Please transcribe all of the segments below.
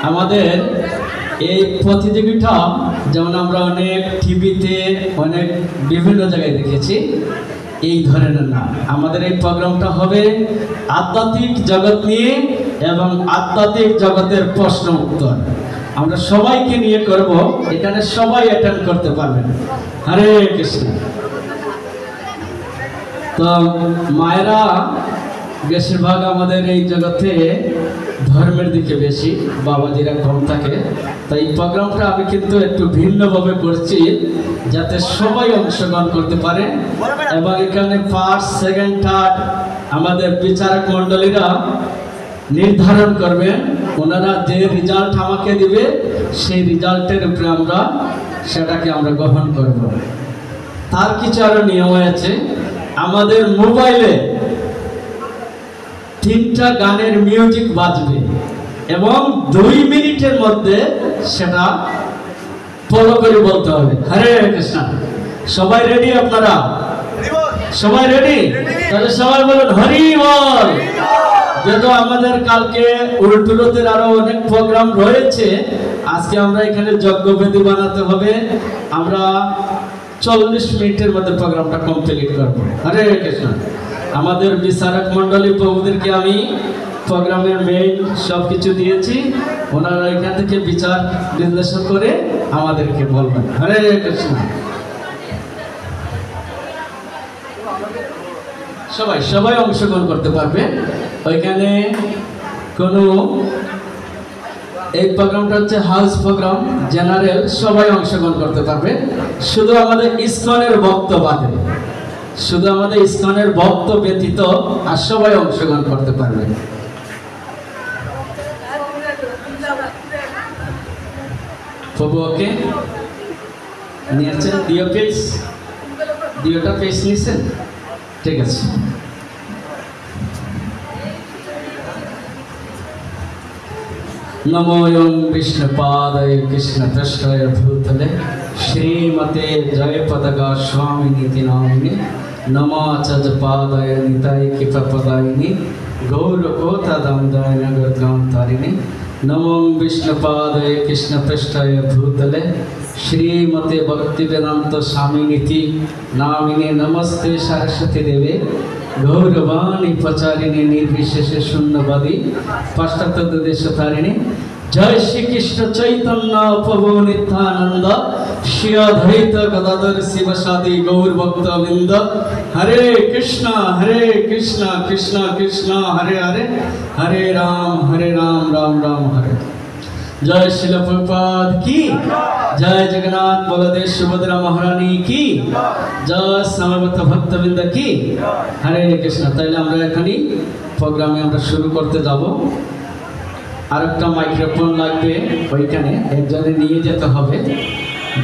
আমাদের এই প্রতিযোগিতা যেমন আমরা অনেক টিভিতে অনেক বিভিন্ন জায়গায় দেখেছি, এই ধরনের না। আমাদের এই প্রোগ্রামটা হবে আধ্যাত্মিক জগৎ নিয়ে এবং আধ্যাত্মিক জগতের প্রশ্ন উত্তর আমরা সবাইকে নিয়ে করব। এখানে সবাই অ্যাটেন্ড করতে পারবেন। হরে কৃষ্ণ। তো মায়েরা বেশিরভাগ আমাদের এই জগতে ধর্মের দিকে বেশি, বাবাজিরা কম থাকে। তাই এই প্রোগ্রামটা আমি কিন্তু একটু ভিন্নভাবে করছি যাতে সবাই অংশগ্রহণ করতে পারে এবং এখানে ফার্স্ট সেকেন্ড থার্ড আমাদের বিচারক মণ্ডলীরা নির্ধারণ করবেন। ওনারা যে রেজাল্ট আমাকে দিবে সেই রেজাল্টের উপরে আমরা সেটাকে আমরা গ্রহণ করব। তার কিছু আরো নিয়ম আছে। আমাদের মোবাইলে 3টা গানের মিউজিক বাজবে এবং 2 মিনিটের মধ্যে সেটা ফলো করে বলতে হবে। হরে কৃষ্ণ। সবাই রেডি? আপনারা সবাই রেডি? তাহলে সবাই বলুন হরি বল। যেহেতু আমাদের কালকে উল্টুরতের আরো অনেক প্রোগ্রাম রয়েছে, আজকে আমরা এখানে যজ্ঞবেদী বানাতে হবে। আমরা 40 মিনিটের মধ্যে প্রোগ্রামটা কমপ্লিট করব। হরে কৃষ্ণ। আমাদের বিচারক মণ্ডলী প্রভুদেরকে আমি প্রোগ্রামের মেইন সব কিছু দিয়েছি, ওনারা এখান থেকে বিচার বিশ্লেষণ করে আমাদেরকে বলবেন। হরে কৃষ্ণ। সবাই সবাই অংশগ্রহণ করতে পারবে ওইখানে। কোনো এই প্রোগ্রামটা হচ্ছে হাউস প্রোগ্রাম, জেনারেল, সবাই অংশগ্রহণ করতে পারবে। শুধু আমাদের ইসকনের ভক্ত বাদে, শুধু আমাদের ইসকনের ভক্ত ব্যতীত আর সবাই অংশগ্রহণ করতে পারবে। প্রভু ওকে নিয়েছেন? দিওটা পেজ নিয়েছেন? ঠিক আছে। नमो ओं विष्णुपादाय कृष्णपृष्ठाय भूतले श्रीमते जयपदगा स्वामिनीति नामिने नमाचजपादाय निताय कृपपदायिने गौरकोतदामदाय नगरगांतारिणे नमो विष्णुपादाय कृष्णपृष्ठाय भूतले श्रीमते भक्तिवेदांत स्वामिनीति नामिने नमस्ते सरस्वती देवे गौरवाणी प्रचारिणी निर्विशेष शून्यवादी पाश्चात्य देश तारिणी जय श्री कृष्ण चैतन्य प्रभु नित्यानंद श्री अद्वैत गदाधर शिवसादि गौर भक्तवृंद। हरे कृष्ण कृष्ण कृष्ण हरे हरे, हरे राम राम राम हरे। जय शिल प्रभुपाद की जय, जगन्नाथ बलदेव सुभद्रा महारानी की जय, समवेत भक्तवृंद की हरे कृष्ण। তাইলে আমরা এখানে প্রোগ্রামে আমরা শুরু করতে যাব। আরেকটা মাইক্রোফোন লাগবে, ওইখানে একজনে নিয়ে যেতে হবে।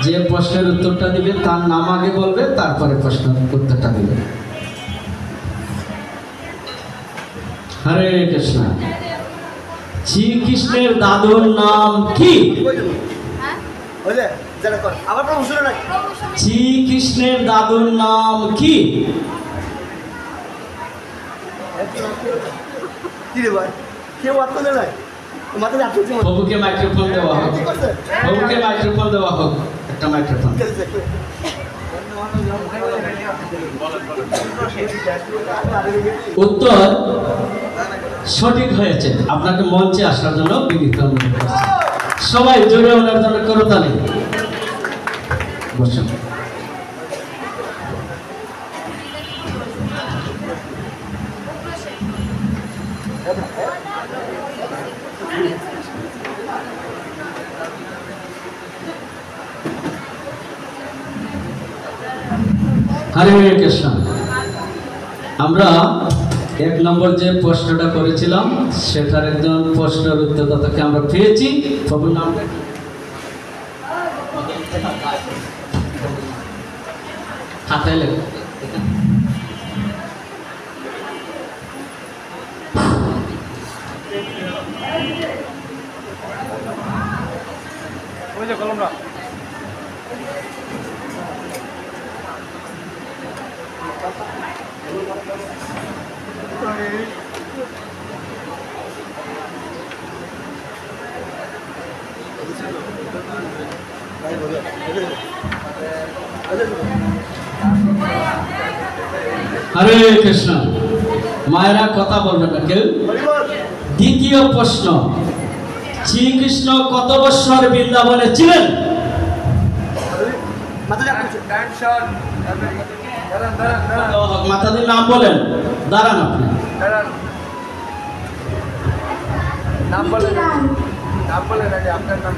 যে প্রশ্নের উত্তরটা দিবে তার নাম আগে বলবে, তারপরে প্রশ্নের উত্তরটা দিবে। হরে কৃষ্ণ। শ্রীকৃষ্ণের দাদুর নাম কি? শ্রীকৃষ্ণের দাদুর নাম কি? প্রভুকে মাইক্রোফোন দেওয়া হোক, প্রভুকে মাইক্রোফোন দেওয়া হোক, একটা মাইক্রোফোন। উত্তর সঠিক হয়েছে। আপনাকে মঞ্চে আসার জন্য বিনীত অনুরোধ করছি। সবাই জোরে ওনার জন্য করতালি। বসুন। হরে কৃষ্ণ। আমরা 1 নম্বর যে প্রশ্নটা করেছিলাম সেটার একজন প্রশ্নের উত্তরদাতাকে আমরা পেয়েছি। প্রভুর নামটা খাতায় লেখো। কলমটা হরে কৃষ্ণ। মায়েরা কথা বলবেন না কেউ। দ্বিতীয় প্রশ্ন, শ্রীকৃষ্ণ কত বৎসর বৃন্দাবনে ছিলেন? মাতাদের নাম বলেন, দাঁড়ান আপনি। নাম বলেন, নাম বলেন আগে আপনার নাম।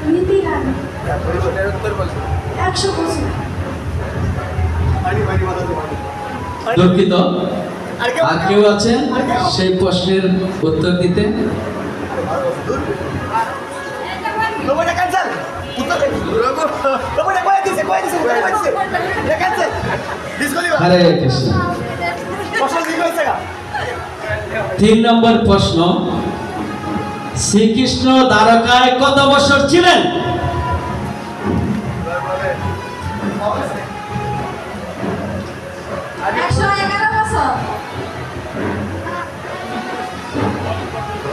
উত্তর বলছেন 100 বছর। দুঃখিত, আর কেউ আছেন সেই প্রশ্নের উত্তর দিতে? হরে কৃষ্ণ। 3 নম্বর প্রশ্ন, শ্রীকৃষ্ণ দ্বারকায় কত বছর ছিলেন?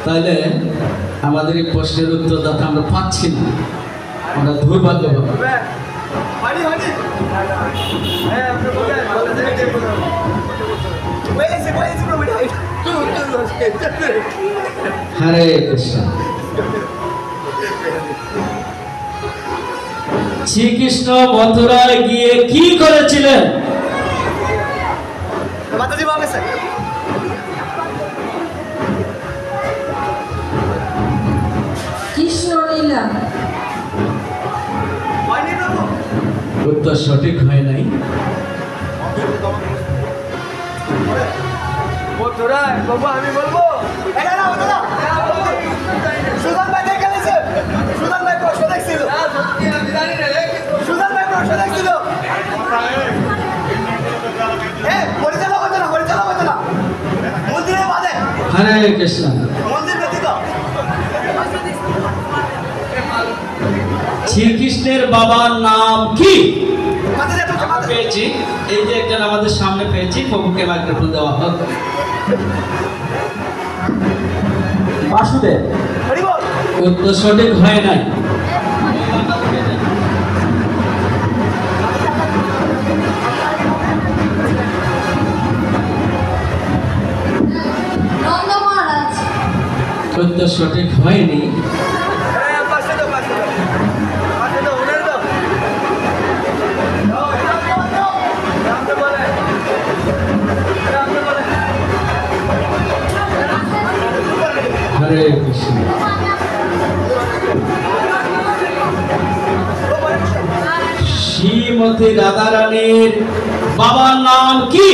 তাহলে আমাদের এই প্রশ্নের উত্তর দাতা আমরা পাচ্ছি না, আমরা দুর্ভাগ্যবান। হরে কৃষ্ণ। শ্রীকৃষ্ণ মথুরায় গিয়ে কি করেছিলেন? উত্তর সঠিক হয় নাই। আমি বলবো সুদান ভাই দেখেছে, সুদান ভাই প্রশ্ন দেখছিল, সুদান ভাই প্রশ্ন দেখছিল। পরিচালক হচ্ছে না, পরিচালক হচ্ছে না, মন্দিরের বাদে। হরে কৃষ্ণ। মন্দির ব্যতীত শ্রীকৃষ্ণের বাবার নাম কি? পেয়েছি, এই যে একজন আমাদের সামনে পেয়েছি, প্রভুকে মাইক্রোফোন দেওয়া হোক। বাসুদেব। উত্তর সঠিক হয় নাই। উত্তর সঠিক হয়নি। হরে কৃষ্ণ। শ্রীমতী রাধারানীর বাবার নাম কি?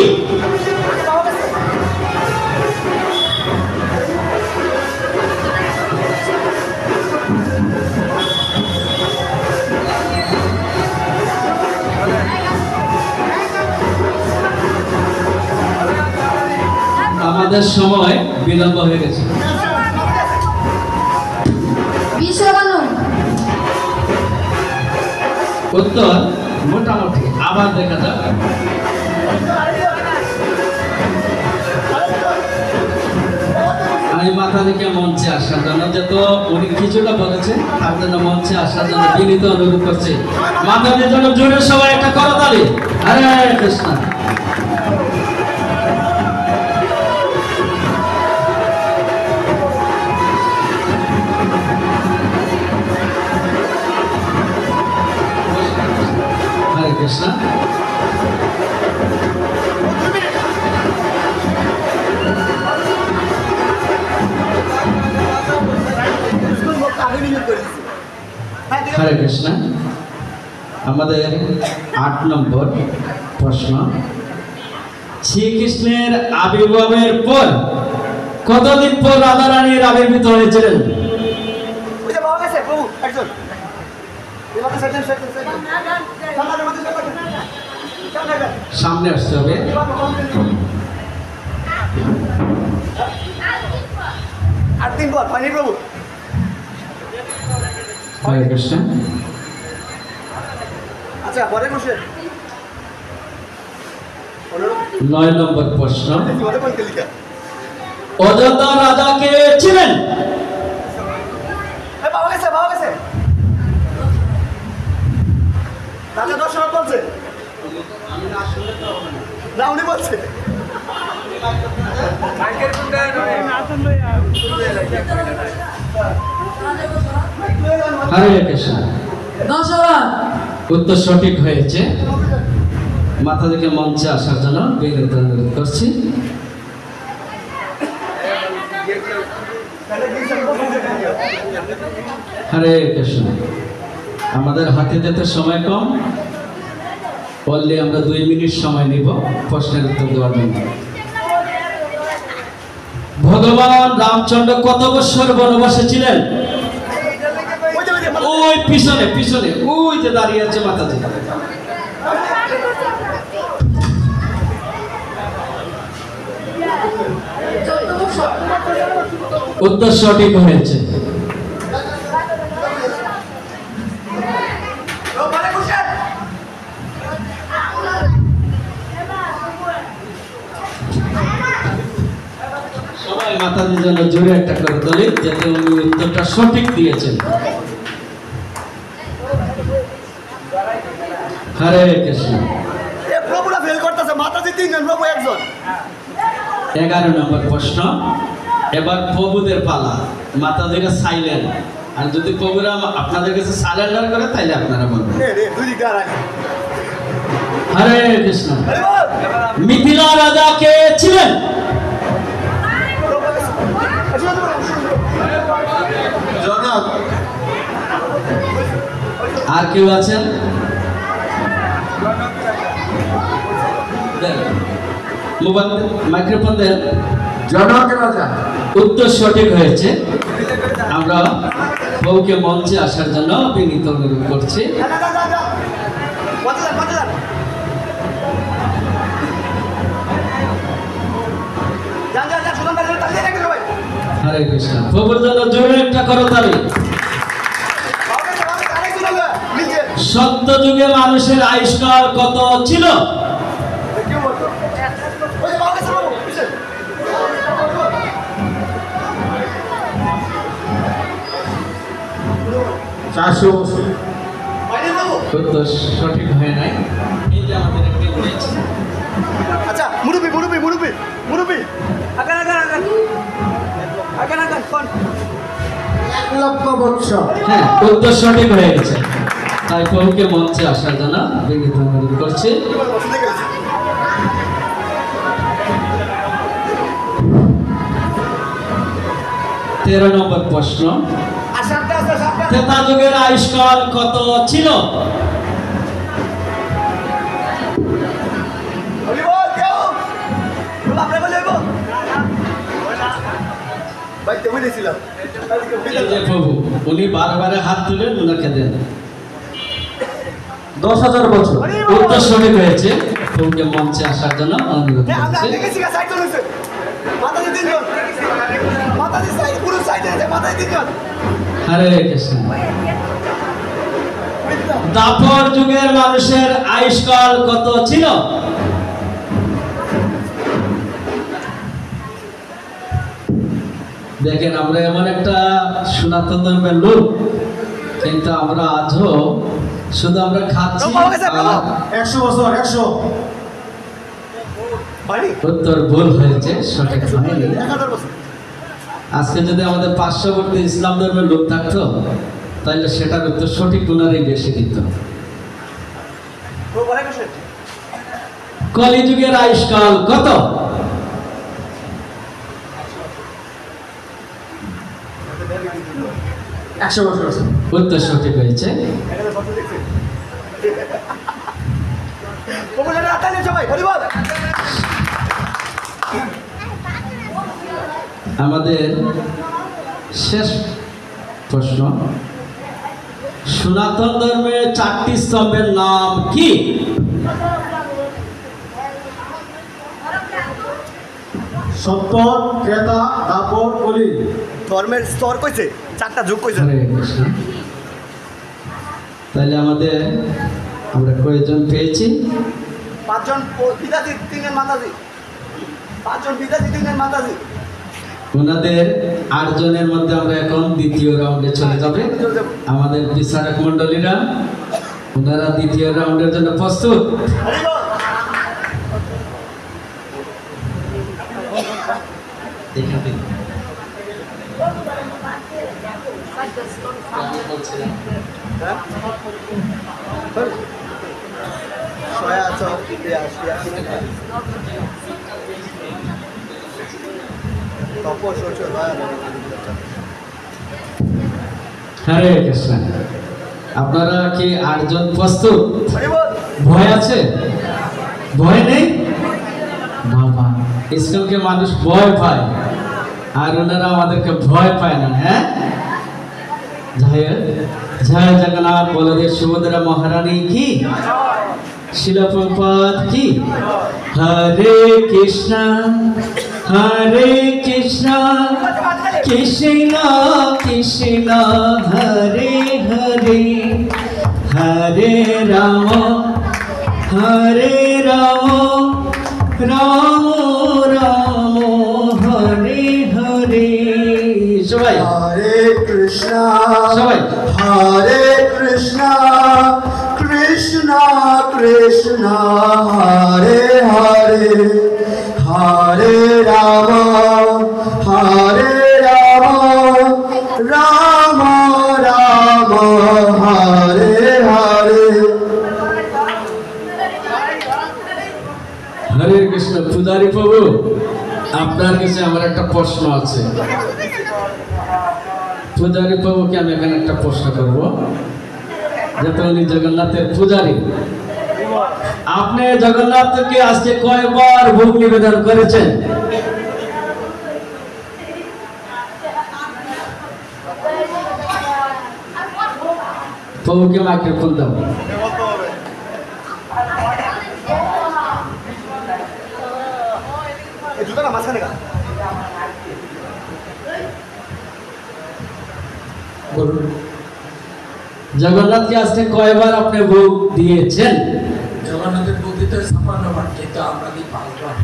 আমাদের সময় বিলম্ব হয়ে গেছে। উত্তর মোটামুটি আবার দেখা যাবে। আমি মাথা থেকে মঞ্চে আসার জন্য, যেহেতু উনি কিছুটা বলেছে, তার জন্য মঞ্চে আসার জন্য বিনীত অনুরোধ করছি। মাতাদের জন্য জোরে সবাই একটা করতালি। হরে কৃষ্ণ। হরে কৃষ্ণ। হরে কৃষ্ণ। আমাদের 8 নম্বর প্রশ্ন, শ্রীকৃষ্ণের আবির্ভাবের পর কতদিন পর রাধারানীর আবির্ভূত হয়েছিলেন? সামনে আসতে হবে। হরে কৃষ্ণ। আচ্ছা, পরে বসে 9 নম্বর প্রশ্ন, অযোধ্যা রাজা কে ছিলেন? না উনি বলছে মাইকের কোনটা হরে কৃষ্ণ। উত্তর সঠিক হয়েছে। মাথা থেকে মঞ্চে আসার জন্য বিনীত অনুরোধ করছি। হরে কৃষ্ণ। আমাদের হাতে যেতে সময় কম, বললে আমরা 2 মিনিট সময় নিব প্রশ্নের উত্তর দেওয়ার জন্য। ভগবান রামচন্দ্র কত বছর বনবাসে ছিলেন? ওই পিছনে পিছনে ওই যে দাঁড়িয়ে আছে মাতাজি। উত্তর সঠিক হয়েছে। সবাই মাতাজির জন্য জোরে একটা করে বলি যাতে উনি উত্তরটা সঠিক দিয়েছেন। হরে কৃষ্ণ। প্রভুরা ফেল করতেছে, মাতাজি 3 জন, প্রভু 1 জন। 11 নম্বর প্রশ্ন। এবার প্রভুদের পালা। মাতাজিরা সাইলেন্ট, আর যদি প্রভুরা আপনাদের কাছে সারেন্ডার করে তাহলে আপনারা বলবেন। হরে কৃষ্ণ। মিথিলা রাজা কে ছিলেন? জনক। আর কেউ আছেন? মোবাইল মাইক্রোফোন দেন। জনক রাজা। উত্তর সঠিক হয়েছে। আমরা বউকে মঞ্চে আসার জন্য বিনীত অনুরোধ করছি। হরে কৃষ্ণ। প্রভুর জন্য জোরে একটা করতালি। সত্য যুগে মানুষের আয়ুষ্কাল কত ছিল? 400 বছর। উত্তর সঠিক হয় নাই। এই যে আমাদের একটি হয়েছে। আচ্ছা মুরুবি মুরুবি মুরুবি মুরুবি আগান আগান আগান আগান আগান কোন 1 লক্ষ বছর। হ্যাঁ, উত্তর সঠিক হয়ে গেছে। তাই প্রভুকে মঞ্চে আসার জন্য বিনীত অনুরোধ করছি। তেরো নম্বর প্রশ্ন। ত্রেতা যুগের আয়ুষ্কাল কত ছিল? প্রভু উনি বারবার হাত তুলে ওনাকে দেন। 10,000 বছর। উত্তর সঠিক হয়েছে। প্রভুকে মঞ্চে আসার জন্য অনুরোধ করছি। হরে কৃষ্ণ। দাপর যুগের মানুষের আয়ুষ্কাল কত ছিল? দেখেন আমরা এমন একটা সনাতন ধর্মের লোক, কিন্তু আমরা আজও শুধু আমরা খাচ্ছি। 100 বছর 100। উত্তর ভুল হয়েছে, সঠিক হয়নি। আজকে যদি আমাদের 500 ইসলাম ধর্মের লোক থাকতো তাহলে সেটার উত্তর সঠিক ওনারই বেশি দিত। কলিযুগের আয়ুষ্কাল কত? 100 বছর। উত্তর সঠিক হয়েছে। আমাদের শেষ প্রশ্ন। সনাতন ধর্মের 4টি স্তম্ভের নাম কি? সত্য, ত্রেতা, দাপর, কলি। ধর্মের স্তর কইছে, 4টা যুগ কইছে। তাহলে আমাদের আমরা কয়জন পেয়েছি? 5 জন পিতাজি, 3 জন মাতাজি। 5 জন পিতাজি, 3 জন মাতাজি। ওনাদের 8 জনের মধ্যে আমরা এখন দ্বিতীয় রাউন্ডে চলে যাবে। আমাদের বিচারক মণ্ডলীরা ওনারা দ্বিতীয় রাউন্ডের জন্য প্রস্তুত। দেখে দিন হরে কৃষ্ণ। আপনারা কি 8 জন প্রস্তুত? ভয় আছে? ভয় নেই? বাবা, ইসলামকে মানুষ ভয় পায় আর ওনারা আমাদেরকে ভয় পায় না। হ্যাঁ, জয় জয় জগন্নাথ বলদেব সুভদ্রা মহারানী কি, শিল প্রভুপাদ কি। হরে কৃষ্ণ কৃষ্ণ কৃষ্ণ হরে হরে, হরে রাম রাম রাম হরে হরে। সবাই হরে কৃষ্ণ, সবাই হরে কৃষ্ণ, কৃষ্ণ কৃষ্ণ হরে হরে, হরে রাম রাম রাম হরে হরে। হরে কৃষ্ণ। পূজারী প্রভু, আপনার কাছে আমার একটা প্রশ্ন আছে। পূজারী প্রভুকে আমি এখানে একটা প্রশ্ন করব, যেহেতু উনি জগন্নাথের পূজারী। আপনি জগন্নাথকে আজকে কয়বার ভোগ নিবেদন করেছেন? প্রভুকে মাইক্রোফোন দাও। বলুন, জগন্নাথকে আজকে কয়বার আপনি ভোগ দিয়েছেন? জগন্নাথের ভোগ দিতে 56 বার, কিন্তু আমরা দিই 5 বার।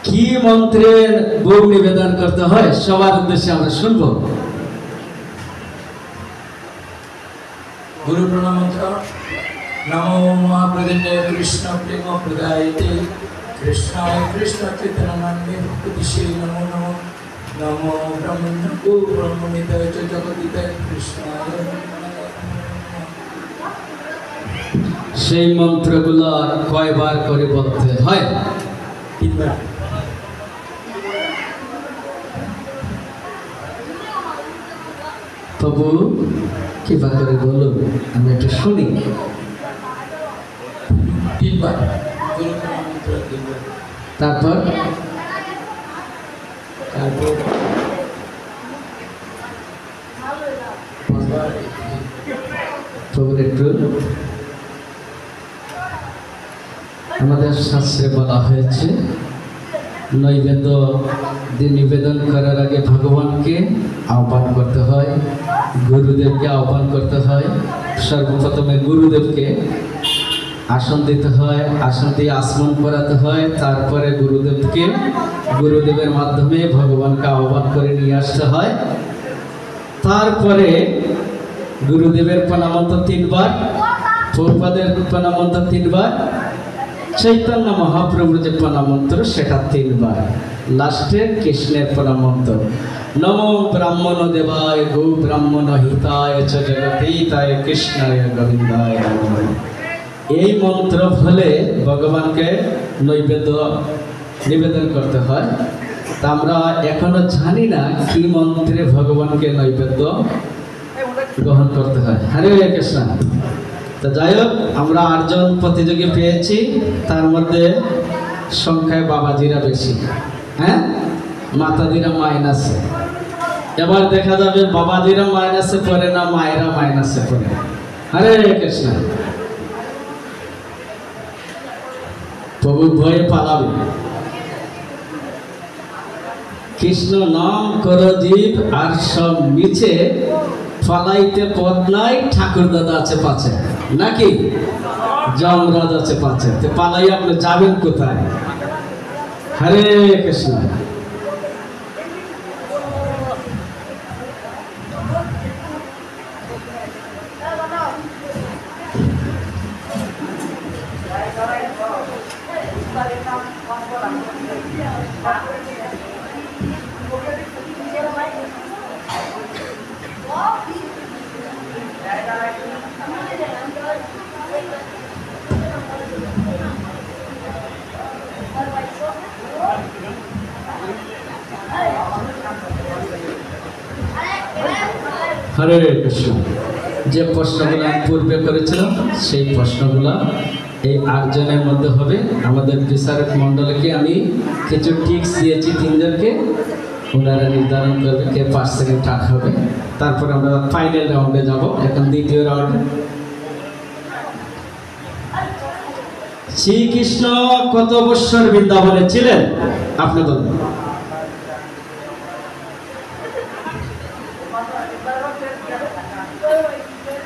কি মন্ত্রের ভোগ নিবেদন করতে হয় সবার উদ্দেশ্যে আমরা শুনবো। গুরু প্রণাম মন্ত্র। নমো মহাপ্রদন্ডে কৃষ্ণ প্রেম প্রদায়তে, কৃষ্ণায় কৃষ্ণ চৈতন্যনামে ভক্তিশে নমো নমো। নমো ব্রহ্মণো ব্রহ্মনিতায় চ জগদিতায় কৃষ্ণায়। সেই মন্ত্রগুলো কয়বার করে বলতে হয়? 3 বার। প্রভু কৃপা করে বলুন, আমি একটু শুনি। 3 বার গুরু প্রণাম মন্ত্র 3 বার। তারপর তারপর 5 বার। প্রভুর একটু, আমাদের শাস্ত্রে বলা হয়েছে নৈবেদ্য নিবেদন করার আগে ভগবানকে আহ্বান করতে হয়, গুরুদেবকে আহ্বান করতে হয়। সর্বপ্রথমে গুরুদেবকে আসন দিতে হয়, আসন দিয়ে আসমন করাতে হয়, তারপরে গুরুদেবের মাধ্যমে ভগবানকে আহ্বান করে নিয়ে আসতে হয়। তারপরে গুরুদেবের প্রণামন্ত্র 3 বার, প্রভুপাদের প্রণামন্ত্র 3 বার, চৈতন্য মহাপ্রভুর যে প্রণামন্ত্র সেটা 3 বার, লাস্টে কৃষ্ণের প্রণামন্ত্র। নমো ব্রাহ্মণ দেবায় গো ব্রাহ্মণ হিতায় চ জগতীতায় কৃষ্ণায় গোবিন্দায় নমঃ। এই মন্ত্র বলে ভগবানকে নৈবেদ্য নিবেদন করতে হয়। তা আমরা এখনো জানি না কি মন্ত্রে ভগবানকে নৈবেদ্য গ্রহণ করতে হয়। হরে কৃষ্ণ। তো যাই হোক, আমরা 8 জন প্রতিযোগী পেয়েছি, তার মধ্যে সংখ্যায় বাবাজিরা বেশি, হ্যাঁ, মাতাজিরা মাইনাসে। এবার দেখা যাবে বাবাজিরা মাইনাসে পড়ে না মায়েরা মাইনাসে পড়ে। হরে কৃষ্ণ। প্রভু ভয়ে পালাবে। কৃষ্ণ নাম কর জীব আর সব মিছে, ফালাইতে পদ নাই ঠাকুর দাদা আছে পাছে, নাকি যমরাজ আছে পাছে, তো পালাই আপনি যাবেন কোথায়? হরে কৃষ্ণ। হরে কৃষ্ণ। যে প্রশ্নগুলো আমি পূর্বে করেছিলাম সেই প্রশ্নগুলো এই 8 জনের মধ্যে হবে। আমাদের বিচারক মণ্ডলীকে আমি কিছু টিপস দিয়েছি 3 জনকে, ওনারা নির্ধারণ করবে কে ফার্স্ট সেকেন্ড থার্ড হবে। তারপর আমরা ফাইনাল রাউন্ডে যাব। এখন দ্বিতীয় রাউন্ডে শ্রীকৃষ্ণ কত বৎসর বৃন্দাবনে ছিলেন আপনি বলুন।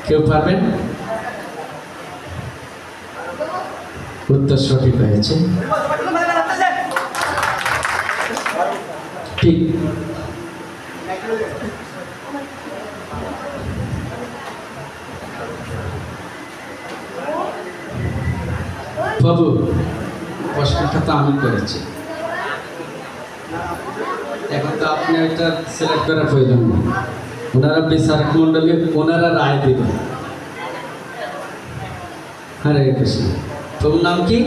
কেউ পারবেন? উত্তর সঠিক হয়েছে, ঠিক। বাবু প্রশ্নটা তো আমি করেছি, এখন তো আপনি এটা সিলেক্ট করার প্রয়োজন নেই। ওনারা বিচারক মন্ডলী, ওনারা রায় দেবেন। হরে কৃষ্ণ। প্রভুর নাম কি?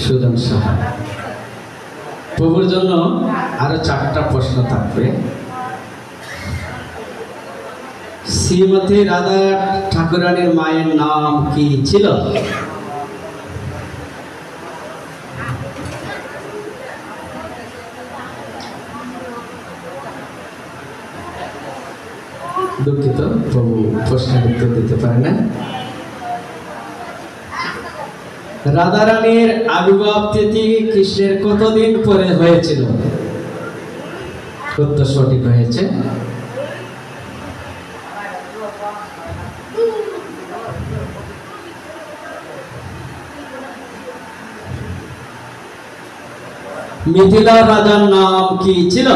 সুদন সাহা। প্রভুর জন্য আরো 4টা প্রশ্ন থাকবে। শ্রীমতী রাধা ঠাকুরানীর মায়ের নাম কি ছিল? দুঃখিত, প্রভু প্রশ্নের উত্তর দিতে পারে না। রাধারানীর আবির্ভাব তিথি কৃষ্ণের কতদিন পরে হয়েছিল? উত্তর সঠিক হয়েছে। মিথিলা রাজার নাম কি ছিল?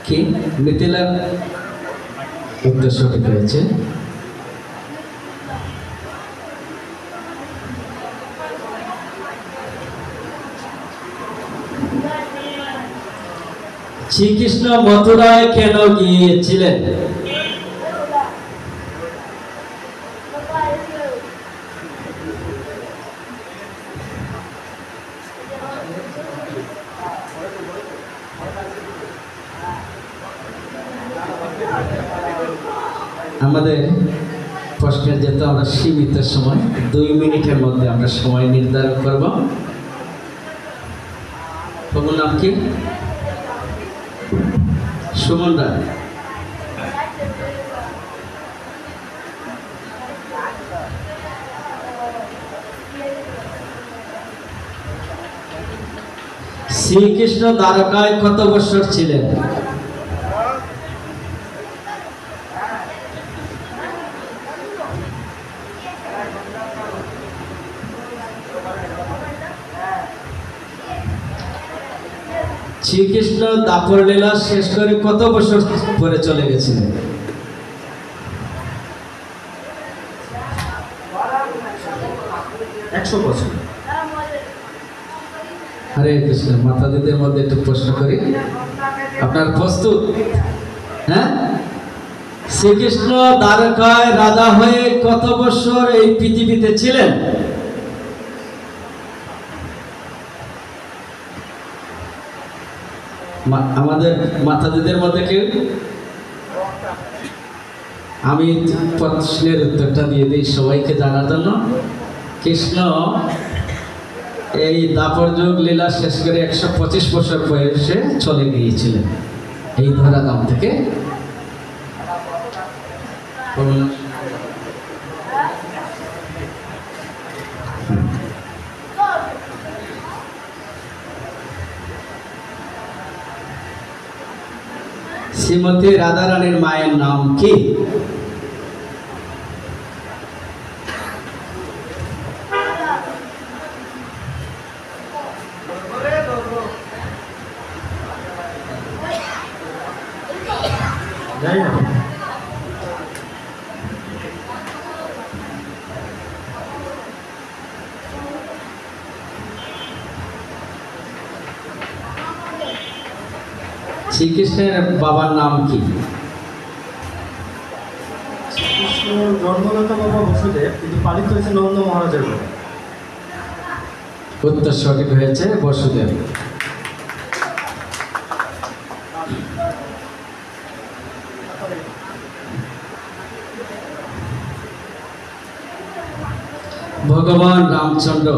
কি মিথিলা? উত্তর সঠিক হয়েছে। শ্রীকৃষ্ণ মথুরায় কেন গিয়েছিলেন? আমাদের প্রশ্নের যেহেতু আমরা সীমিত সময়, 2 মিনিটের মধ্যে আমরা সময় নির্ধারণ করব। তোমার নাম কি? সুমন রায়। শ্রীকৃষ্ণ দ্বারকায় কত বছর ছিলেন? শ্রীকৃষ্ণ দাপর লীলা শেষ করে কত বছর পরে চলে গেছিলেন? বছর। হরে কৃষ্ণ। মাতাদিদের মধ্যে একটু প্রশ্ন করি, আপনার প্রস্তুত? হ্যাঁ। শ্রীকৃষ্ণ দ্বারকায় রাজা হয়ে কত বছর এই পৃথিবীতে ছিলেন? আমাদের মাতাদিদের মধ্যে কেউ? আমি প্রশ্নের উত্তরটা দিয়ে দিই সবাইকে জানার জন্য। কৃষ্ণ এই দাপর যুগ লীলা শেষ করে 125 বছর বয়সে চলে গিয়েছিলেন এই ধরাধাম থেকে। শ্রীমতী রাধারানীর মায়ের নাম কি? শ্রীকৃষ্ণের বাবার নাম কি? জন্মদাতা বাবা বসুদেব, কিন্তু পালিত হয়েছে নন্দ মহারাজের বলে। উত্তর সঠিক হয়েছে বসুদেব। ভগবান রামচন্দ্র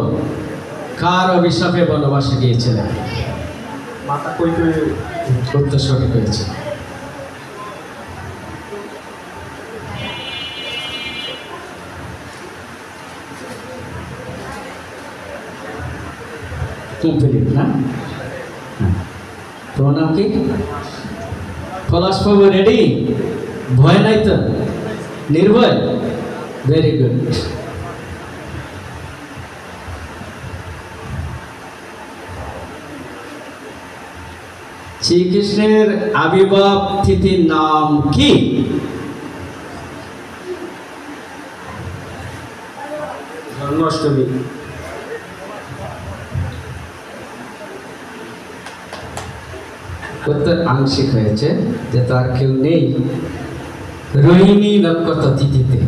কার অভিশাপে বনবাসে গিয়েছিলেন? মাতা কৈকেয়ীর। উত্তর সঠিক হয়েছে। কমপ্লিট না? তোমার নাম কি? পলাশ বাবু রেডি? ভয় নাই তো? নির্ভয়? Very good. শ্রীকৃষ্ণের আবির্ভাব তিথির নাম কি? জন্মাষ্টমী। উত্তর আংশিক হয়েছে, যে তার কেউ নেই রোহিণী নক্ষত্র তিথিতে।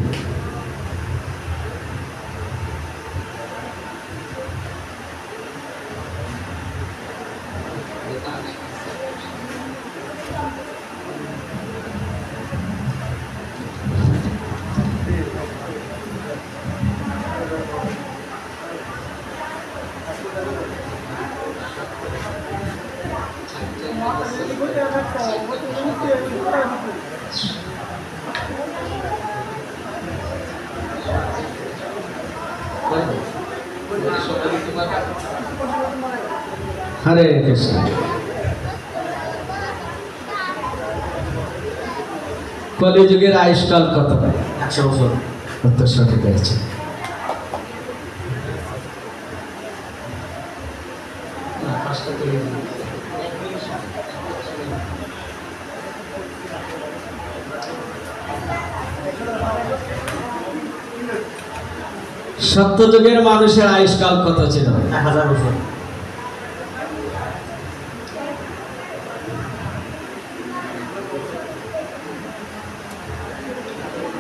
হরে কৃষ্ণ। কলিযুগের আয়ুষ্কাল কত? 100 বছর। উত্তর সঠিক হয়েছে। সত্যযুগের মানুষের আয়ুষ্কাল কত ছিল? 1000 বছর।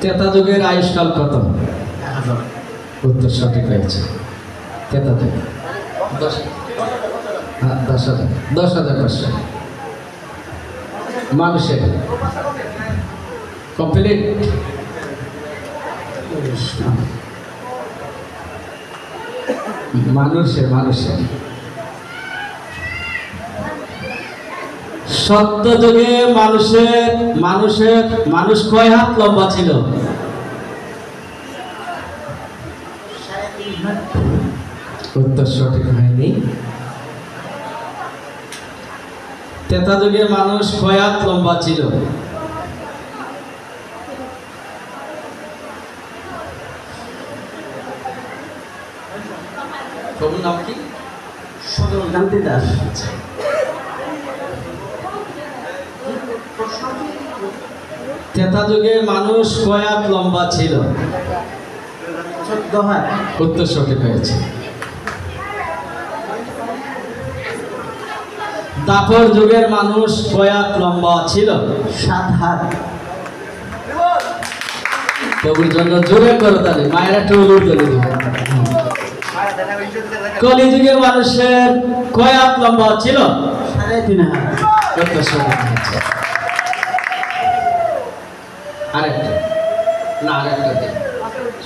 ত্রেতা যুগের আয়ুষ্কাল কত? 1000। উত্তর সঠিক হয়েছে। ত্রেতা যুগ 10,500 মানুষের কমপ্লিট। মানুষের সত্য যুগে মানুষ কয় হাত লম্বা ছিল? উত্তর সঠিক হয়নি। ত্রেতা যুগে মানুষ কয় হাত লম্বা ছিল? প্রভুর নাম কি? জানতে দাস। ত্রেতা যুগে মানুষ কয় হাত লম্বা ছিল? 14 হাত। উত্তর সঠিক হয়েছে। দাপর যুগের মানুষ কয় হাত লম্বা ছিল? 7 হাত। প্রভুর জন্য জোরে করে তাহলে মায়েরা টুলু তুলে দিবে। কলিযুগের মানুষের কয় হাত লম্বা ছিল? 3.5 হাত। উত্তর সঠিক হয়েছে। আরেকটা দিন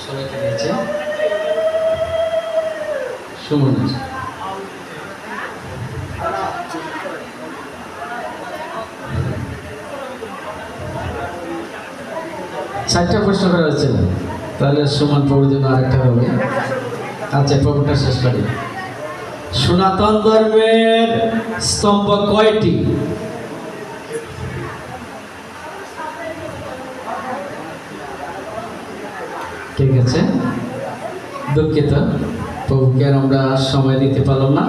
সবাইকে দিয়েছে সুমন। চারটা প্রশ্ন করা হয়েছিল, তাহলে সুমন প্রভুর জন্য আরেকটা হবে। আচ্ছা, প্রভুটা শেষ করি। সনাতন ধর্মের স্তম্ভ কয়টি? ঠিক আছে, দুঃখিত, প্রভুকে আর আমরা সময় দিতে পারলাম না।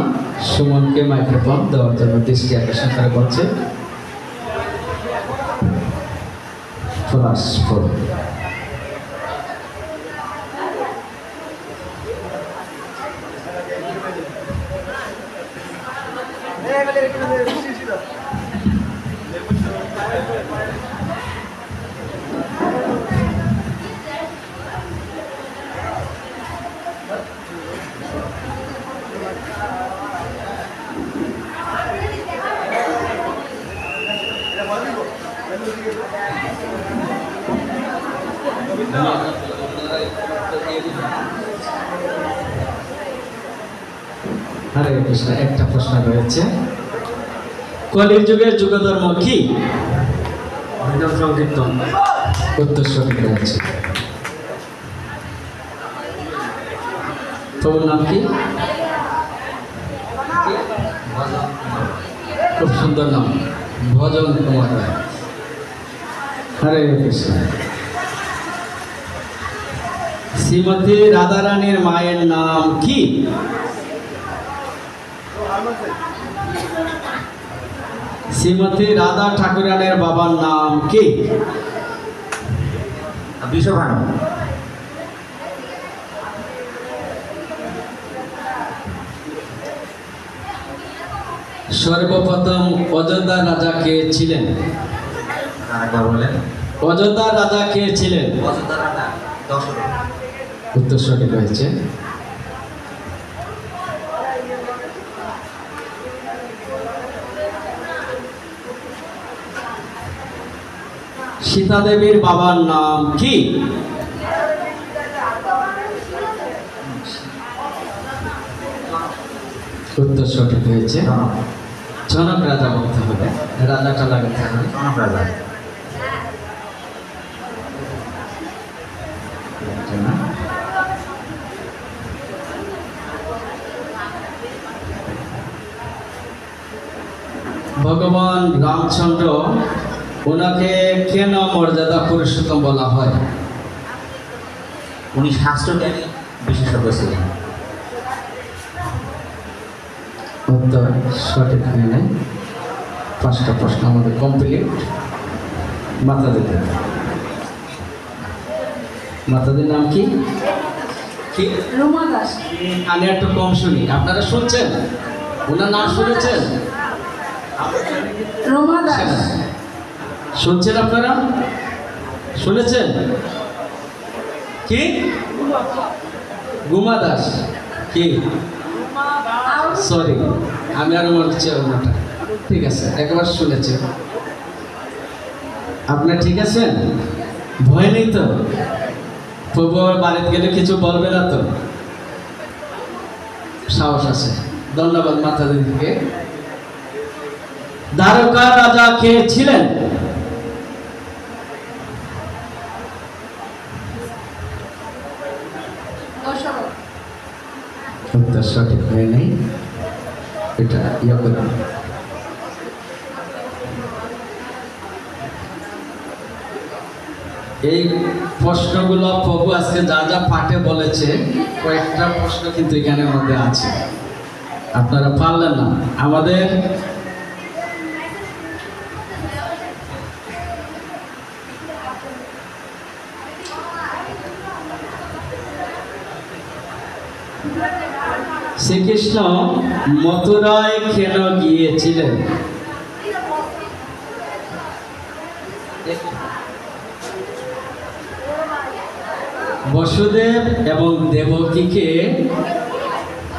সুমনকে মাইক্রোফোন দেওয়ার জন্য দৃষ্টি আকর্ষণ করে বলছে। হরে কৃষ্ণ। একটা প্রশ্ন রয়েছে, কলির যুগের যুগধর্ম কি? হরিনাম সংকীর্তন। উত্তর সঠিক রয়েছে। তোর নাম কি? খুব সুন্দর নাম, ভজন কুমার রায়। হরে কৃষ্ণ। শ্রীমতী রাধারানীর মায়ের নাম কি? শ্রীমতী রাধা ঠাকুরানের বাবার নাম কি? বিশ্বভানু। সর্বপ্রথম অযোধ্যা রাজা কে ছিলেন? আরেকবার বলেন। অযোধ্যা রাজা কে ছিলেন? অযোধ্যা রাজা দশরথ। উত্তর সঠিক হয়েছে। সীতা দেবীর বাবার নাম কি? উত্তর সঠিক হয়েছে। জনক রাজা বলতে হবে, রাজাটা লাগাতে হবে। জনক রাজা। ভগবান রামচন্দ্র, ওনাকে কেন মর্যাদা পুরুষোত্তম বলা হয়? উনি শাস্ত্রজ্ঞানী বিশেষজ্ঞ ছিলেন। উত্তর সঠিক হয় নাই। পাঁচটা প্রশ্ন আমাদের কমপ্লিট। মাতা দিতে, মাতাদের নাম কি? কি? রোমা দাস। আমি একটু কম শুনি, আপনারা শুনছেন? ওনার নাম শুনেছেন? রোমা দাস। শুনছেন আপনারা? শুনেছেন? কি? গুমা দাস। কি? সরি, আমি আরো মনে হচ্ছে ওনাটা। ঠিক আছে, একবার শুনেছি। আপনার ঠিক আছেন? ভয় নেই তো? প্রভু বাড়িতে গেলে কিছু বলবে না তো? সাহস আছে। ধন্যবাদ মাতা দিদিকে। দ্বারকা রাজা কে ছিলেন? দশরথ। উত্তর সঠিক হয়ে নেই, এটা ইয়ে করুন। এই প্রশ্নগুলো প্রভু আজকে যা যা পাঠে বলেছে, কয়েকটা প্রশ্ন কিন্তু এখানের মধ্যে আছে, আপনারা পারলেন না। আমাদের শ্রীকৃষ্ণ মথুরায় কেন গিয়েছিলেন? বসুদেব এবং দেবকীকে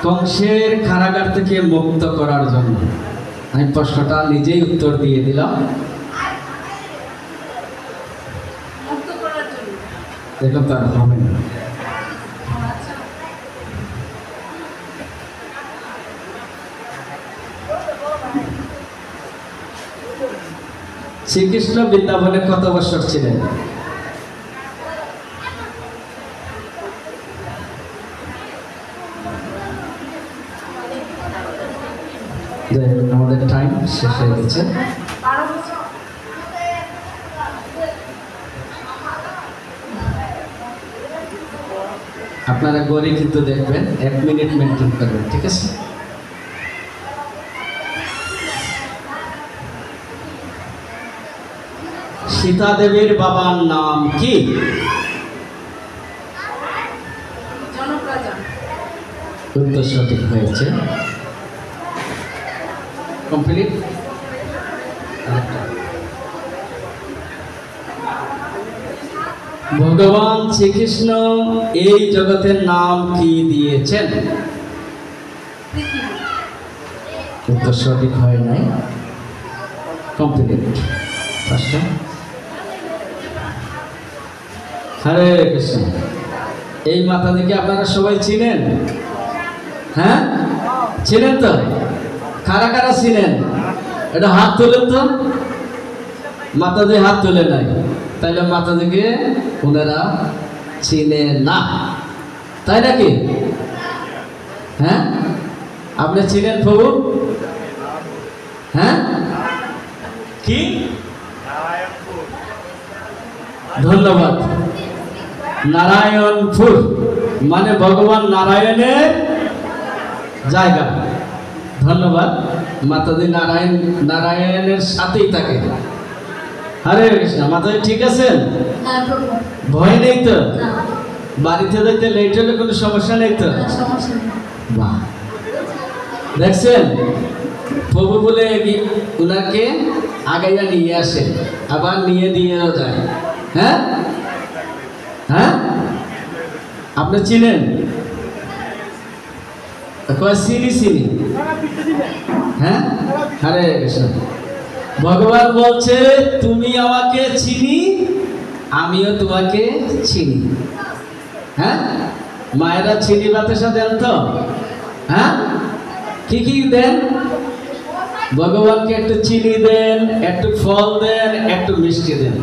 কংসের কারাগার থেকে মুক্ত করার জন্য। আমি প্রশ্নটা নিজেই উত্তর দিয়ে দিলাম। মুক্ত করার জন্য। দেখুন, তার হবে না। শ্রীকৃষ্ণ বৃন্দাবনে কত বছর ছিলেন? আমাদের টাইম শেষ হয়ে গেছে। 12 বছর। আপনারা গড়ে কিন্তু দেখবেন, 1 মিনিট মেনটেন করবেন, ঠিক আছে? সীতা দেবীর বাবার নাম কি? জনক রাজা। উত্তর সঠিক হয়েছে। কমপ্লিট। ভগবান শ্রীকৃষ্ণ এই জগতের নাম কি দিয়েছেন? পৃথিবী। উত্তর সঠিক হয় নাই। কমপ্লিট। হরে কৃষ্ণ। এই মাতাজিকে আপনারা সবাই চিনেন? হ্যাঁ, চিনেন তো? কারা কারা চিনেন? এটা হাত তোলেন তো। মাতাজি হাত তোলে নাই, তাইলে মাতাজিকে ওনারা চিনে না, তাই নাকি? হ্যাঁ, আপনি চিনেন প্রভু? হ্যাঁ, কি? ধন্যবাদ। নারায়ণপুর মানে ভগবান নারায়ণের জায়গা। ধন্যবাদ। মাতাজি নারায়ণের সাথেই থাকে। হরে কৃষ্ণ। মাতাজি ঠিক আছেন? হ্যাঁ প্রভু। ভয় নেই তো? না, বাড়িতে যাইতে লেট হলে কোনো সমস্যা নেই তো? সমস্যা নেই। বাহ, দেখছেন প্রভু বলে উনাকে আগাইয়া নিয়ে আসে, আবার নিয়ে দিয়েও যায়। হ্যাঁ হ্যাঁ, আপনি চিনেন? চিনি চিনি। হ্যাঁ, হরে কৃষ্ণ। ভগবান বলছে তুমি আমাকে চিনি, আমিও তোমাকে চিনি। হ্যাঁ, মায়েরা চিনি বাতাসা দেন তো? হ্যাঁ, কি কি দেন? ভগবানকে একটু চিনি দেন, একটু ফল দেন, একটু মিষ্টি দেন।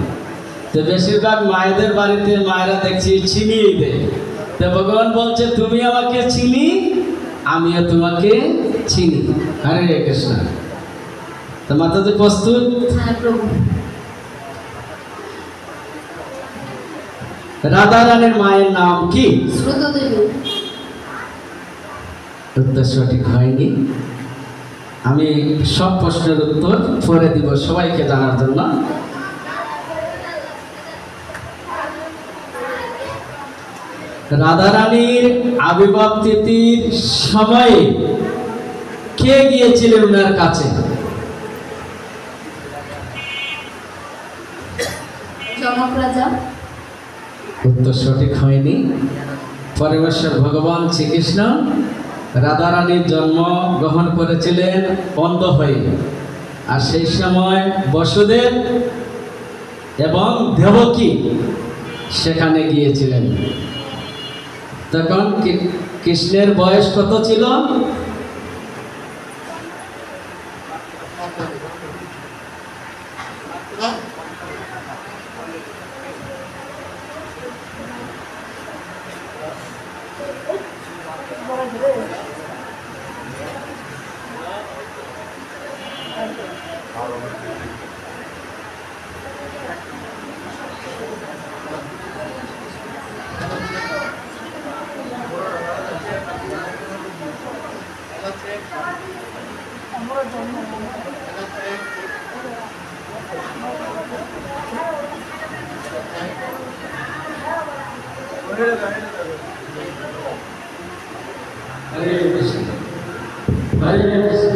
তো বেশিরভাগ মায়েদের বাড়িতে মায়েরা দেখছি চিনিই দেয়। তো ভগবান বলছে তুমি আমাকে চিনি, আমিও তোমাকে চিনি। হরে কৃষ্ণ। তো মাতাজি প্রস্তুত? হ্যাঁ প্রভু। রাধা রানীর মায়ের নাম কি? শ্রুত দেবী। উত্তর সঠিক হয়নি। আমি সব প্রশ্নের উত্তর পরে দিব সবাইকে জানার জন্য। রাধা রানীর আবির্ভাব তিথির সময়ে কে গিয়েছিলেন ওনার কাছে? জনক রাজা। উত্তর সঠিক হয়নি। পরমেশ্বর ভগবান শ্রীকৃষ্ণ রাধা রানীর জন্ম গ্রহণ করেছিলেন অন্ধ হয়ে, আর সেই সময় বসুদেব এবং দেবকী সেখানে গিয়েছিলেন। তখন কৃষ্ণের বয়স কত ছিল? হরে কৃষ্ণ। হরে কৃষ্ণ।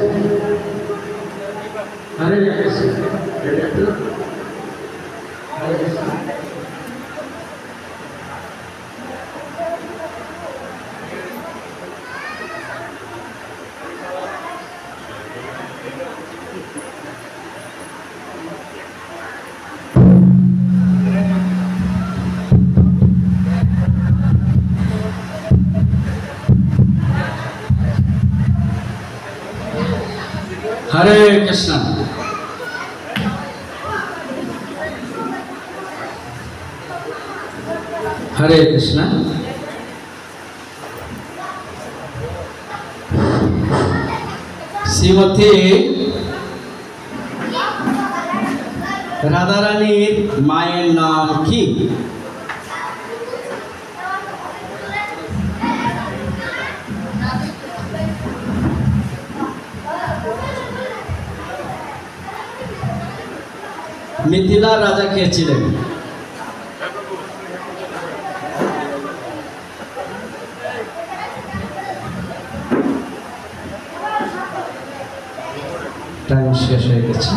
হরে কৃষ্ণ। হরে কৃষ্ণ। হরে কৃষ্ণ। হরে কৃষ্ণ। শ্রীমতী রাধা রানীর মায়ের নাম কি? মিথিলার রাজা কে ছিলেন? টাইম শেষ হয়ে গেছে।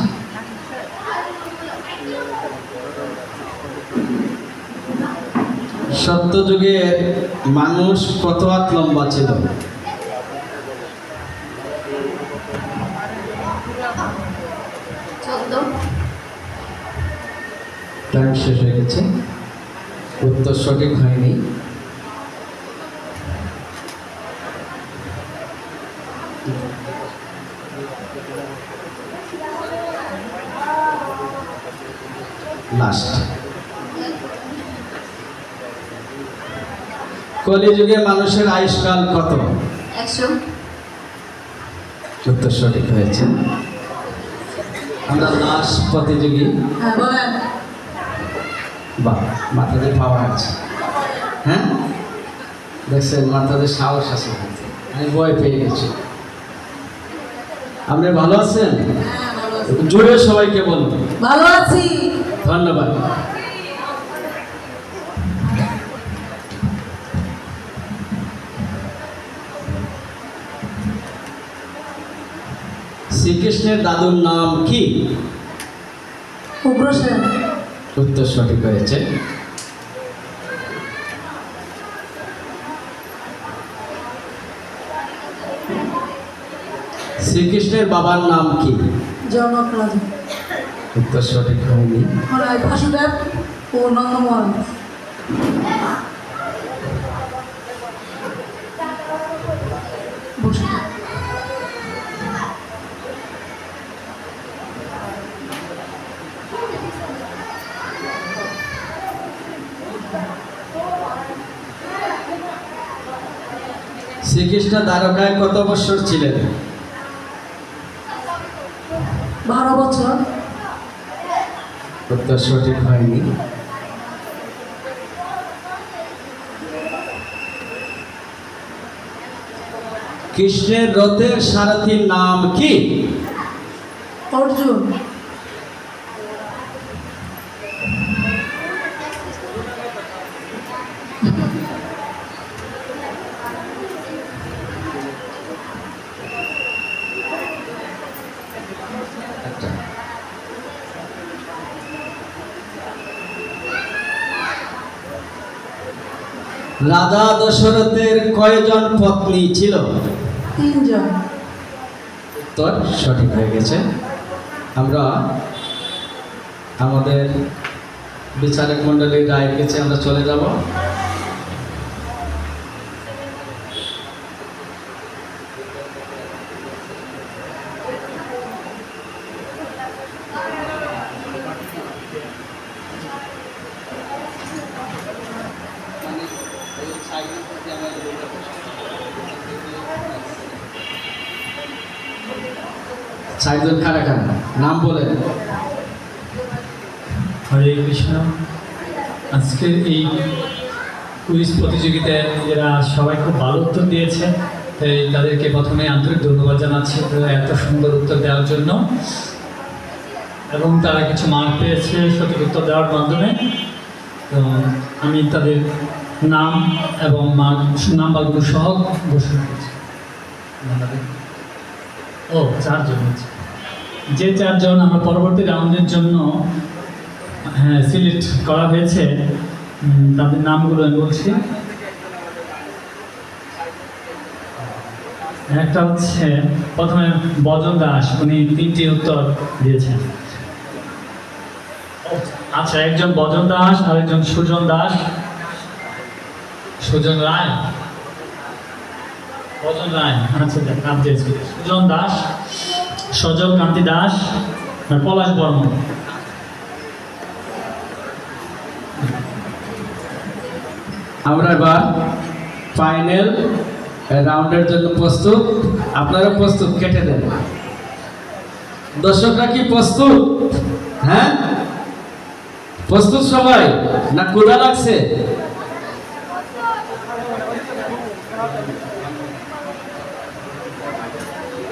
সত্যযুগের মানুষ কত হাত লম্বা ছিল? টাইম শেষ হয়ে গেছে। উত্তর সঠিক হয়নি। লাস্ট, কলিযুগে মানুষের আয়ুষ্কাল কত? 100। উত্তর সঠিক হয়েছে। আমরা লাস্ট প্রতিযোগী। হ্যাঁ বলেন। বাহ, মাথাতে পাওয়ার আছে। হ্যাঁ দেখছেন, মাথাতে সাহস আছে। আমি ভয় পেয়ে গেছি। আপনি ভালো আছেন? জোরে সবাইকে বলুন ভালো আছি। ধন্যবাদ। শ্রীকৃষ্ণের দাদুর নাম কি? উগ্রসেন। উত্তর সঠিক হয়েছে। শ্রীকৃষ্ণের বাবার নাম কি? জনক রাজা। উত্তর সঠিক হয়নি। বাসুদেব ও নন্দমোহন। শ্রীকৃষ্ণ দ্বারকায় কত বছর ছিলেন? 12 বছর। উত্তর সঠিক হয়নি। কৃষ্ণের রথের সারথীর নাম কি? অর্জুন। রাধা দশরথের কয়জন পত্নী ছিল? 3 জন। উত্তর সঠিক হয়ে গেছে। আমরা আমাদের বিচারক মণ্ডলীর রায়ের কাছে আমরা চলে যাব। চারজন কারা কারা নাম বলেন। হরে কৃষ্ণ। আজকের এই কুইজ প্রতিযোগিতায় এরা সবাই খুব ভালো উত্তর দিয়েছে, তাই তাদেরকে প্রথমে আন্তরিক ধন্যবাদ জানাচ্ছি এত সুন্দর উত্তর দেওয়ার জন্য, এবং তারা কিছু মার্ক পেয়েছে সঠিক উত্তর দেওয়ার মাধ্যমে। তো আমি তাদের নাম এবং নাম্বারগুলো সহ ঘোষণা করছি। ও 4 জন আছে, যে 4 জন আমরা পরবর্তী রাউন্ডের জন্য সিলেক্ট করা হয়েছে তাদের নামগুলো আমি বলছি। একটা হচ্ছে প্রথমে বজন দাস, উনি 3টি উত্তর দিয়েছেন। আচ্ছা, একজন বজন দাস, আরেকজন সুজন দাস, সুজন রায়, বজন রায়, আচ্ছা নাম দিয়েছি, সুজন দাস, সজল কান্তি দাস, পলাশ বর্মন। আমরা এবার ফাইনাল রাউন্ডের জন্য প্রস্তুত। আপনারা প্রস্তুত? কেটে দেন। দর্শকরা কি প্রস্তুত? হ্যাঁ প্রস্তুত সবাই, না ক্ষুধা লাগছে?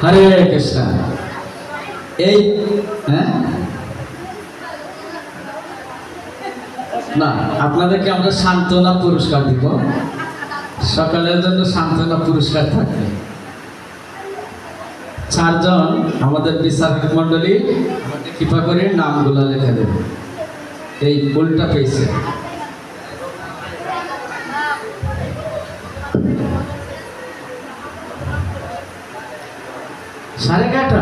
হরে কৃষ্ণ। এই হ্যাঁ না, আপনাদেরকে আমরা সান্ত্বনা পুরস্কার দিব। সকালের জন্য সান্ত্বনা পুরস্কার থাকবে। 4 জন আমাদের বিচারক মণ্ডলী কৃপা করে নামগুলো লিখে দেবে। এই উল্টা পেয়েছে। সাড়ে 11টা।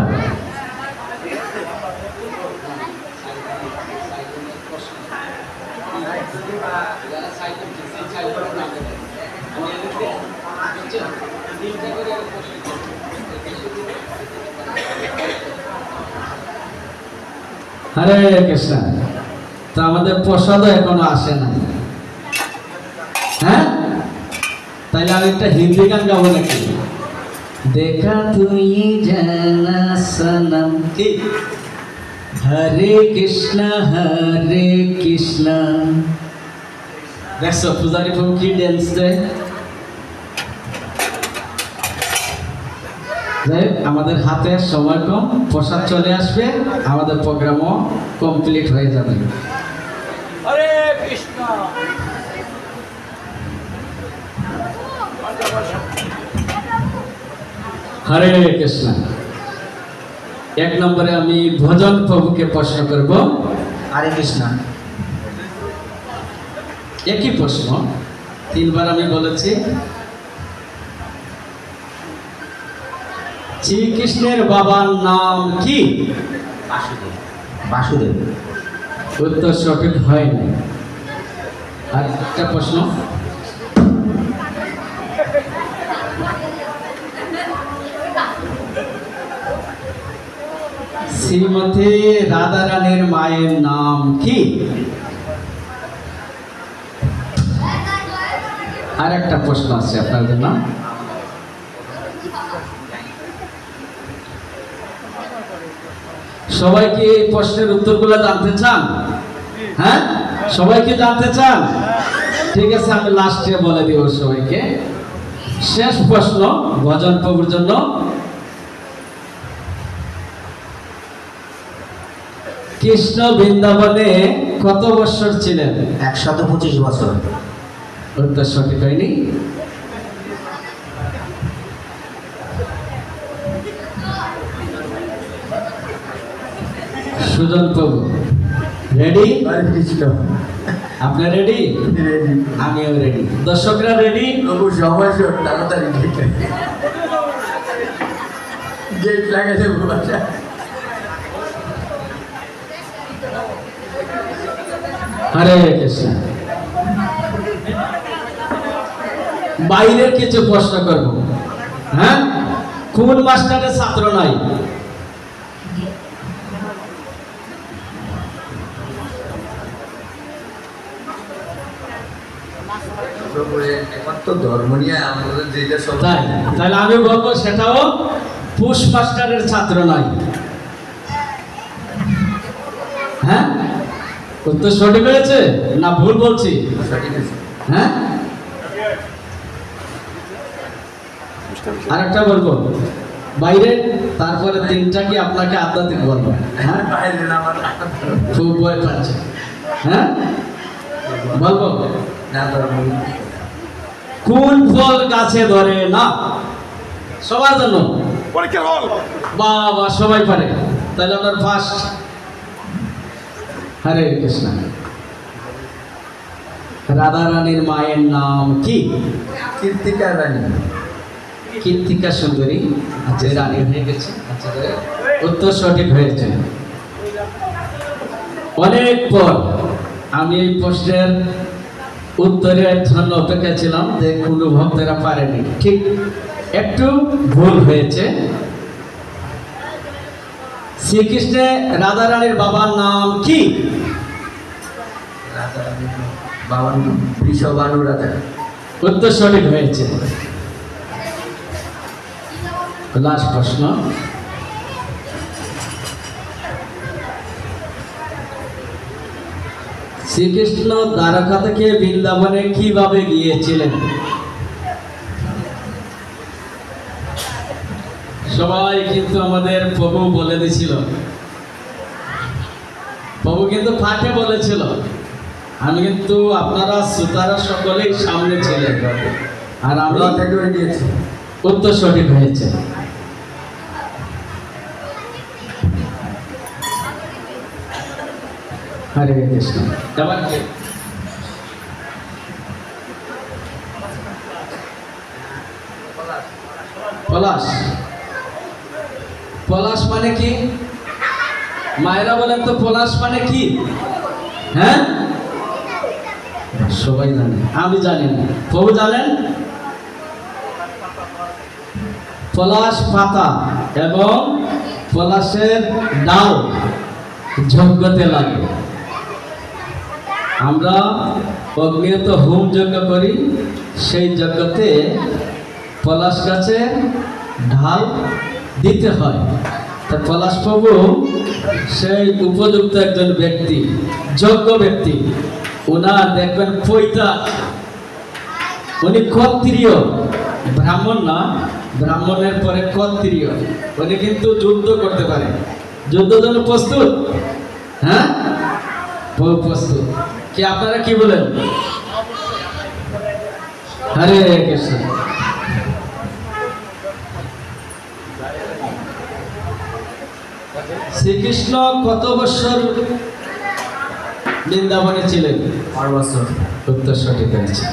হরে কৃষ্ণ। তো আমাদের প্রসাদও এখনো আসে না, হ্যাঁ? তাইলে আমি একটা হিন্দি গান গাবো নাকি? দেখা তুই জানা সনম, কি হরে কৃষ্ণ দেখছো পূজারি প্রভু কি ড্যান্স দেয়। আমাদের হাতে সময় কম, প্রসাদ চলে আসবে, আমাদের প্রোগ্রামও কমপ্লিট হয়ে যাবে। হরে কৃষ্ণ। হরে কৃষ্ণ। এক নম্বরে আমি ভজন প্রভুকে প্রশ্ন করব। হরে কৃষ্ণ। একই প্রশ্ন, তিনবার আমি বলেছি। শ্রীকৃষ্ণের বাবার নাম কি? বাসুদেব। উত্তর সঠিক হয়নি। আর একটা প্রশ্ন, শ্রীমতী রাধারানীর মায়ের নাম কি? আর একটা প্রশ্ন আছে আপনার জন্য। সবাই কি এই প্রশ্নের উত্তরগুলো জানতে চান? হ্যাঁ, সবাই কি জানতে চান? ঠিক আছে, আমি লাস্টে বলে দিব সবাইকে। শেষ প্রশ্ন ভজন প্রভুর জন্য। কৃষ্ণ বৃন্দাবনে কত বছর ছিলেন? 125 বছর। উত্তর সঠিক হয়নি। সুজন প্রভু রেডি? আপনি রেডি? আমিও রেডি। দর্শকরা রেডি? সময় তাড়াতাড়ি গেট লাগাতে বাবা। হরে কৃষ্ণ। বাইরের কিছু প্রশ্ন করব। হ্যাঁ, কোন মাস্টারের ছাত্র নাই? ধর্ম নিয়ে আমাদের যেটা সব তাই, তাহলে আমি বলবো সেটাও পুষ মাস্টারের ছাত্র নাই। হ্যাঁ, উত্তর সঠিক হয়েছে না ভুল বলছি? হ্যাঁ, আর একটা বলবো বাইরে, তারপরে তিনটা কি আপনাকে আধ্যাত্মিক বলবো। হ্যাঁ, খুব ভয় পাচ্ছে। হ্যাঁ, বলবো কোন ফল গাছে ধরে না? সবার জন্য বাবা, সবাই পারে, তাহলে আপনার ফার্স্ট। হরে কৃষ্ণ। রাধা রানীর মায়ের নাম কি? কীর্তিকা রানী। কীর্তিকা সুন্দরী। আচ্ছা, রানী হয়ে গেছে। আচ্ছা, উত্তর সঠিক হয়েছে। অনেক পর আমি এই প্রশ্নের উত্তরের জন্য অপেক্ষা ছিলাম, যে কোনো ভক্তেরা পারেনি। ঠিক একটু ভুল হয়েছে। শ্রীকৃষ্ণের রাধা রানীর বাবার নাম কি? বাবার বৃষভানু রাজা। উত্তর সঠিক হয়েছে। লাস্ট প্রশ্ন, শ্রীকৃষ্ণ দ্বারকা থেকে বৃন্দাবনে কিভাবে গিয়েছিলেন? সবাই কিন্তু আমাদের প্রভু বলে দিছিল, প্রভু কিন্তু ফাটে বলেছিল। আমি কিন্তু আপনারা শ্রোতারা সকলেই সামনে ছিলেন, আর আমি উত্তর সঠিক হয়েছে। হরে কৃষ্ণ। এবার পলাশ। পলাশ মানে কি? মায়েরা বলেন তো পলাশ মানে কি? হ্যাঁ, সবাই জানে, আমি জানি না, প্রভু জানেন। পলাশ পাতা এবং পলাশের ডাল যজ্ঞতে লাগে। আমরা অগ্নিত হোম যজ্ঞ করি, সেই যজ্ঞতে পলাশ গাছের ঢাল দিতে হয়। তা পলাশ প্রভু সেই উপযুক্ত একজন ব্যক্তি, যোগ্য ব্যক্তি। ওনার দেখবেন পৈতা, উনি ক্ষত্রিয়, ব্রাহ্মণ না, ব্রাহ্মণের পরে ক্ষত্রিয়। উনি কিন্তু যুদ্ধ করতে পারে। যুদ্ধের জন্য প্রস্তুত? হ্যাঁ, বহু প্রস্তুত। কি আপনারা কি বলেন? হরে কৃষ্ণ। শ্রীকৃষ্ণ কত বছর বৃন্দাবনে ছিলেন? 8 বছর। উত্তর সঠিক হয়েছে।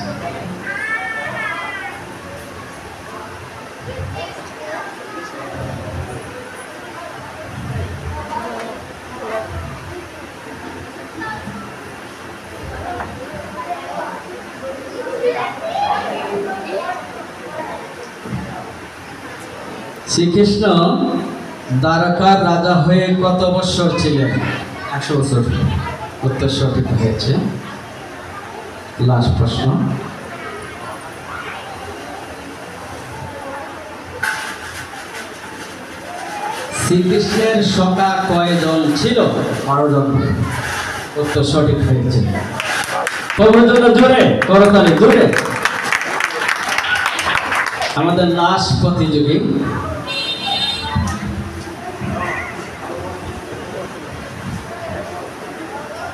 শ্রীকৃষ্ণ দ্বারকার রাজা হয়ে কত বছর ছিলেন? 100 বছর। উত্তর সঠিক হয়েছে। লাস্ট প্রশ্ন। শ্রীকৃষ্ণের সখা কয়জন ছিল? 12 জন। উত্তর সঠিক হয়েছে। প্রভুর জন্য জোরে করতালি, জোরে। আমাদের লাস্ট প্রতিযোগী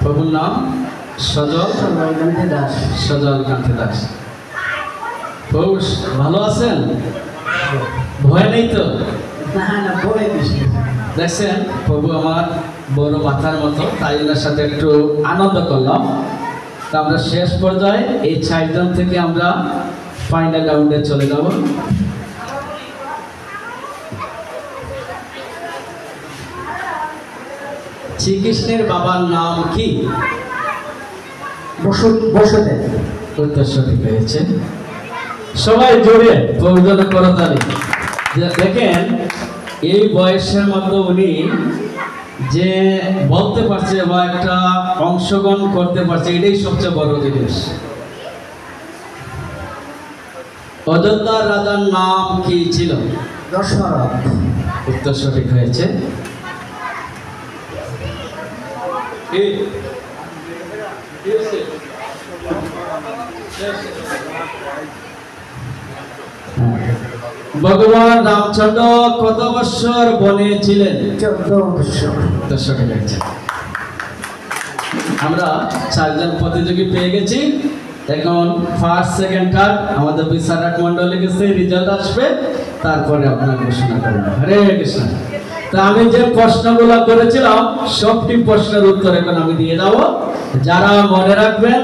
প্রভুর নাম সজল দাস। সজল কান্তি দাস। প্রভু ভালো আছেন? ভয় নেই তো? না না, বলে দিস। দেখছেন প্রভু আমার বড় মাথার মতো, তাই ওনার সাথে একটু আনন্দ করলাম। তা আমরা শেষ পর্যায়ে এই 4 জন থেকে আমরা ফাইনাল রাউন্ডে চলে যাব। শ্রীকৃষ্ণের বাবার নাম কি? বসুদেব। উত্তর সঠিক হয়েছে। সবাই জোরে প্রয়োজন করতালি। দেখেন এই বয়সের মধ্যে উনি যে বলতে পারছে বা একটা অংশগ্রহণ করতে পারছে, এটাই সবচেয়ে বড় জিনিস। অযোধ্যার রাজার নাম কি ছিল? দশরথ। উত্তর সঠিক হয়েছে। ভগবান রামচন্দ্র কত বছর বনে ছিলেন? 14 বছর। উত্তর সঠিক হয়েছে। আমরা 4 জন প্রতিযোগী পেয়ে গেছি। এখন ফার্স্ট, সেকেন্ড, থার্ড আমাদের বিচারক মন্ডলী কাছে রেজাল্ট আসবে, তারপরে আপনারা ঘোষণা করবেন। হরে কৃষ্ণ। তা আমি যে প্রশ্নগুলো করেছিলাম সবটি প্রশ্নের উত্তর এখন আমি দিয়ে যাব। যারা মনে রাখবেন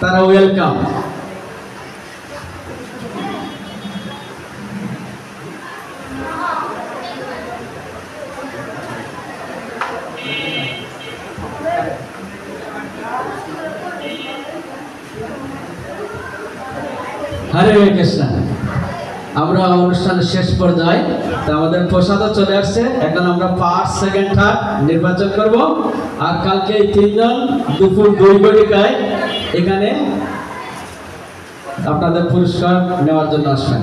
তারা ওয়েলকাম। হরে কৃষ্ণ। আমরা অনুষ্ঠানের শেষ পর্যায়ে, তা আমাদের প্রসাদও চলে আসছে। এখন আমরা ফার্স্ট, সেকেন্ড, থার্ড নির্বাচন করব। আর কালকে এই 3 জন দুপুর 2 ঘটিকায় এখানে আপনাদের পুরস্কার নেওয়ার জন্য আসবেন।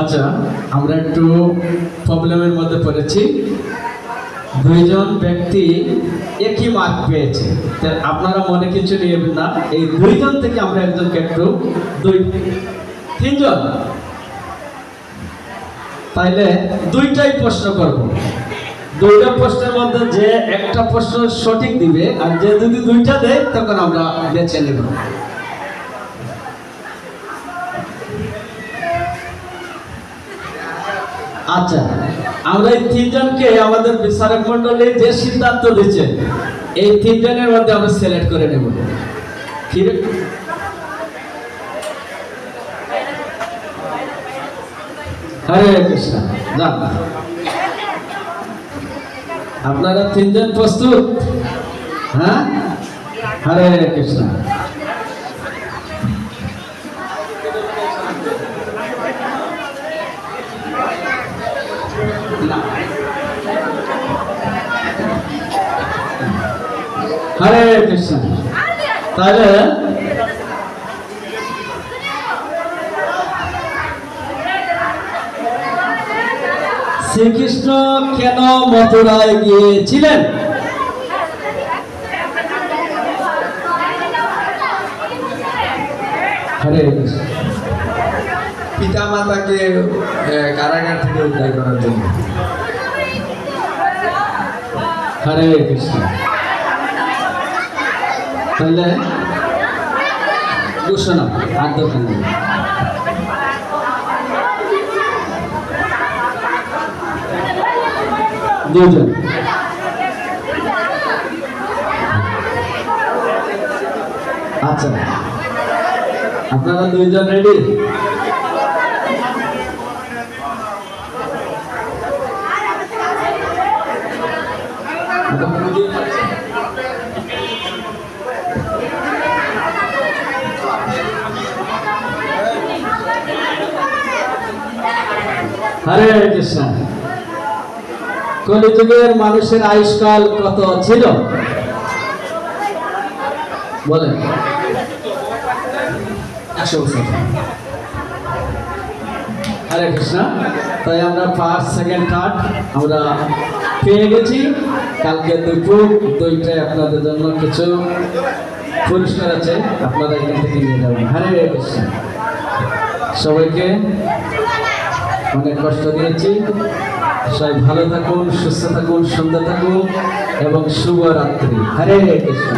আচ্ছা, আমরা একটু প্রবলেমের মধ্যে পড়েছি। 2 জন ব্যক্তি একই মার্ক পেয়েছে। তা আপনারা মনে কিছু নেবেন না। এই 2 জন থেকে আমরা একজনকে একটু 3 জন, তাইলে 2টাই প্রশ্ন করব। 2টা প্রশ্নের মধ্যে যে একটা প্রশ্ন সঠিক দিবে আর যে যদি 2টা দেয় তখন আমরা বেছে নেব। আচ্ছা, আমরা এই 3 জনকে আমাদের বিচারক মন্ডলী যে সিদ্ধান্ত দিচ্ছে এই 3 জনের মধ্যে আমরা সিলেক্ট করে নেব। হরে কৃষ্ণ। যান, আপনারা তিনজন প্রস্তুত? হ্যাঁ, হরে কৃষ্ণ। হরে কৃষ্ণ। তাহলে শ্রীকৃষ্ণ কেন মথুরায় গিয়েছিলেন? হরে কৃষ্ণ। পিতা মাতাকে কারাগার থেকে উদ্ধার করার জন্য। হরে কৃষ্ণ। তাহলে ঘোষণা আর দোকান নেই। দুজন। আচ্ছা, আপনারা দুইজন রেডি? হরে কৃষ্ণ। কলিযুগের মানুষের আয়ুষ্কাল কত ছিল বলেন? 100 বছর। হরে কৃষ্ণ। তাই আমরা ফার্স্ট সেকেন্ড থার্ড আমরা পেয়ে গেছি। কালকে দুপুর 2টায় আপনাদের জন্য কিছু পুরস্কার আছে, আপনারা এখান থেকে নিয়ে যাবেন। হরে কৃষ্ণ। সবাইকে অনেক কষ্ট দিয়েছি। সবাই ভালো থাকুন, সুস্থ থাকুন, সুন্দর থাকুন এবং শুভরাত্রি। হরে কৃষ্ণ।